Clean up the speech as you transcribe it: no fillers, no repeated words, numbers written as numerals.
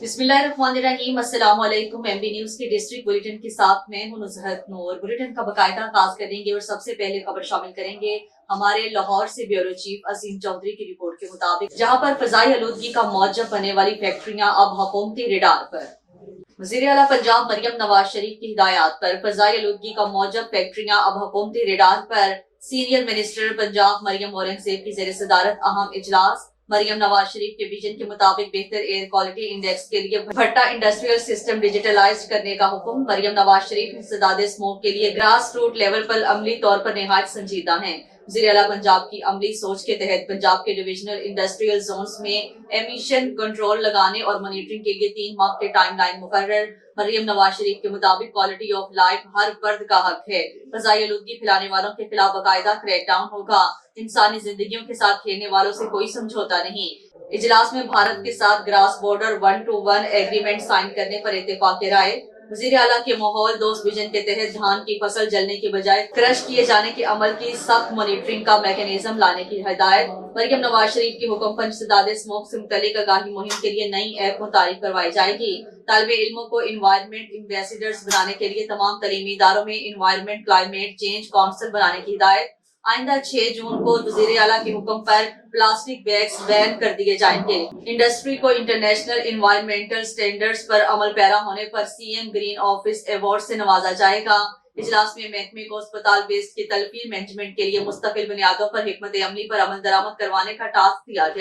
बिस्मिल्लाहिर्रहमानिर्रहीम, अस्सलाम वालेकुम। एमबी न्यूज के डिस्ट्रिक्ट बुलेटिन के साथ मैं हूं नुज़हत नूर। बुलेटिन का बाकायदा आगाज करेंगे और सबसे पहले खबर शामिल करेंगे हमारे लाहौर से ब्यूरो चीफ असीम चौधरी की रिपोर्ट के मुताबिक, जहां पर फजाई आलूदगी का मौजब बनने वाली फैक्ट्रियां अब हुकूमती रेडार पर। वज़ीर आला पंजाब मरियम नवाज शरीफ की हिदायत पर फजाई आलूदगी का मौजब फैक्ट्रियां अब हुकूमती रेडार पर। सीनियर मिनिस्टर पंजाब मरियम औरंगजेब की जेर सदारत अहम इजलास। मरियम नवाज शरीफ के विजन के मुताबिक बेहतर एयर क्वालिटी इंडेक्स के लिए भट्टा इंडस्ट्रियल सिस्टम डिजिटलाइज करने का हुक्म। मरियम नवाज शरीफ इंसदाद स्मोक के लिए ग्रास रूट लेवल पर अमली तौर पर निहायत संजीदा हैं। वज़ीर आला पंजाब की अमली सोच के तहत पंजाब के डिविजनल इंडस्ट्रियल जोन्स में एमिशन कंट्रोल लगाने और मॉनिटरिंग के लिए 3 माह के टाइमलाइन मुकर्रर। मरियम नवाज शरीफ के मुताबिक क्वालिटी ऑफ लाइफ हर फर्द का हक है। फजाई आलूदगी फैलाने वालों के खिलाफ बाकायदा क्रैकडाउन होगा। इंसानी जिंदगियों के साथ खेलने वालों से कोई समझौता नहीं। इजलास में भारत के साथ grass border 1-to-1 agreement sign करने पर इत्तेफाक राय। वज़ीर आला के माहौल दोस्त विजन के तहत धान की फसल जलने के बजाय क्रश किए जाने के अमल की सख्त मॉनिटरिंग का मैकेनिज्म लाने की हिदायत। मरियम नवाज शरीफ के हुक्म पर इंसदाद स्मोक से मुतल्लिक आगाही मुहिम के लिए नई ऐप मुतारिफ करवाई जाएगी। तालिबे इल्मों को इन्वायरमेंट एम्बेसडर्स बनाने के लिए तमाम तलीमी इदारों में इन्वायरमेंट क्लाइमेट चेंज काउंसिल बनाने की हिदायत। आइंदा 6 जून को वज़ीर आला के हुक्म पर प्लास्टिक बैग्स बैन कर दिए जाएंगे। इंडस्ट्री को इंटरनेशनल इन्वायरमेंटल स्टैंडर्ड्स पर अमल पैरा होने पर सीएम ग्रीन ऑफिस अवार्ड से नवाजा जाएगा। इजलास में महकमे को अस्पताल बेस्ड की तलफी मैनेजमेंट के लिए मुस्तकिल बुनियादों पर हिकमत अमली पर अमल दरामद करवाने का टास्क दिया गया।